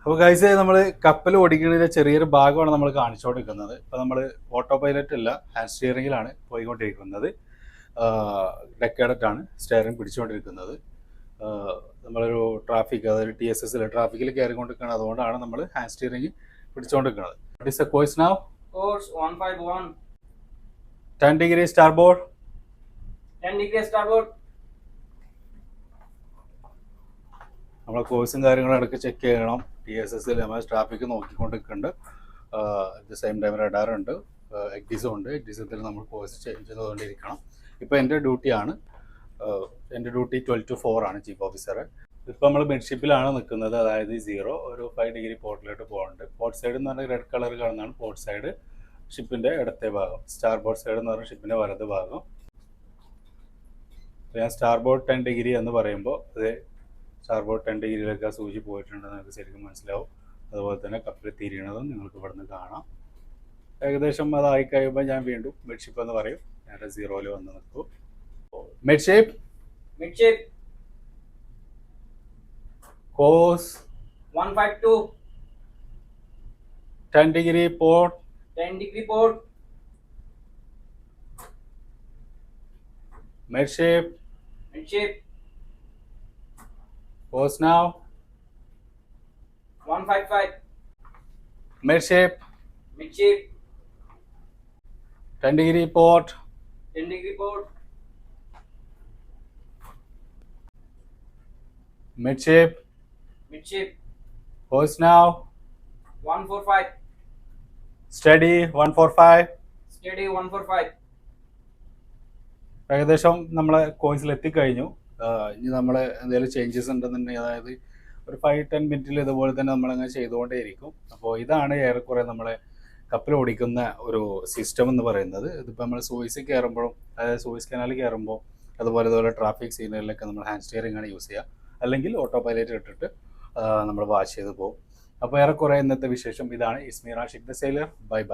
അപ്പോൾ ഗൈസ് നമ്മൾ കപ്പൽ ഓടിക്കുന്നതിൻ്റെ ചെറിയൊരു ഭാഗമാണ് നമ്മൾ കാണിച്ചുകൊണ്ടിരിക്കുന്നത്. ഇപ്പോൾ നമ്മൾ ഓട്ടോ പൈലറ്റ് അല്ല, ഹാൻഡ് സ്റ്റിയറിങ്ങിലാണ് പോയിക്കൊണ്ടിരിക്കുന്നത്. ഡെക്കേഡറ്റാണ് സ്റ്റിയറിംഗ് പിടിച്ചുകൊണ്ടിരിക്കുന്നത്. നമ്മളൊരു ട്രാഫിക്, അതായത് TSS ട്രാഫിക്കിൽ കയറിക്കൊണ്ടിരിക്കുന്നത്. അതുകൊണ്ടാണ് നമ്മൾ ഹാൻഡ് സ്റ്റിയറിംഗ് പിടിച്ചുകൊണ്ടിരിക്കുന്നത്. What is the course now? Course 151. 10 degrees starboard. 10 degrees starboard. നമ്മളെ കോഴ്സും കാര്യങ്ങളും ഇടയ്ക്ക് ചെക്ക് ചെയ്യണം. TSS നമ്മൾ ട്രാഫിക് നോക്കിക്കൊണ്ടിരിക്കുന്നുണ്ട്. അറ്റ് ദ സെയിം ടൈം റഡാറുണ്ട്, എഗ്ഡിസും ഉണ്ട്. എഗ്ഡിസത്തിൽ നമ്മൾ കോഴ്സ് ചേഞ്ച് ചെയ്തുകൊണ്ടിരിക്കണം. ഇപ്പോൾ എൻ്റെ ഡ്യൂട്ടിയാണ്. എൻ്റെ ഡ്യൂട്ടി 12 to 4 ആണ് ചീഫ് ഓഫീസർ. ഇപ്പോൾ നമ്മൾ മിഡ്ഷിപ്പിലാണ് നിൽക്കുന്നത്, അതായത് 0 ഒരു 5 ഡിഗ്രി പോർട്ടിലോട്ട് പോകുന്നുണ്ട്. പോർട്ട് സൈഡ് എന്ന് പറഞ്ഞാൽ റെഡ് കളർ കാണുന്നതാണ് പോർട്ട് സൈഡ്, ഷിപ്പിൻ്റെ ഇടത്തെ ഭാഗം. സ്റ്റാർ ബോർഡ് സൈഡ് എന്ന് പറഞ്ഞാൽ ഷിപ്പിൻ്റെ വലത് ഭാഗം. ഞാൻ സ്റ്റാർ ബോർഡ് 10 ഡിഗ്രി എന്ന് പറയുമ്പോൾ അത് സ്റ്റാർ ബോർഡ് 10 ഡിഗ്രിയിലൊക്കെ സൂചി പോയിട്ടുണ്ടെന്ന് നിങ്ങൾക്ക് ശരിക്കും മനസ്സിലാവും. അതുപോലെ തന്നെ കപ്പൽ തിരിയണതും നിങ്ങൾക്ക് ഇവിടുന്ന് കാണാം. ഏകദേശം അതായി കഴിയുമ്പോൾ ഞാൻ വീണ്ടും മിഡ്ഷിപ്പ് എന്ന് പറയും. നേരെ 0-ൽ വന്ന് നിൽക്കും. Midship course 152. 10 degree port. 10 degree port. Midship. Course now. 155. Midship. 10 degree port. 10 degree port. Midship. Course now. 145. Steady 145. Steady 145. ഏകദേശം നമ്മളെ കോഴ്സിൽ എത്തിക്കഴിഞ്ഞു. ഇനി നമ്മൾ എന്തെങ്കിലും ചേഞ്ചസ് ഉണ്ടെന്നുണ്ടെങ്കിൽ, അതായത് ഒരു 5-10 മിനിറ്റിൽ ഇതുപോലെ തന്നെ നമ്മളങ്ങനെ ചെയ്തുകൊണ്ടേയിരിക്കും. അപ്പോൾ ഇതാണ് ഏറെക്കുറെ നമ്മളെ കപ്പൽ ഓടിക്കുന്ന ഒരു സിസ്റ്റം എന്ന് പറയുന്നത്. ഇതിപ്പോൾ നമ്മൾ സൂയിസിൽ കയറുമ്പോഴും, അതായത് സൂയിസ് കനാലിൽ കയറുമ്പോൾ, അതുപോലെ ട്രാഫിക് സീനുകളിലൊക്കെ നമ്മൾ ഹാൻഡ് സ്റ്റിയറിംഗ് ആണ് യൂസ് ചെയ്യുക. അല്ലെങ്കിൽ ഓട്ടോ പൈലറ്റ് ഇട്ടിട്ട് നമ്മൾ വാച്ച് ചെയ്ത് പോകും. അപ്പോൾ ഏറെക്കുറെ ഇന്നത്തെ വിശേഷം ഇതാണ്. Ismi Rashid the sailor. Bye by.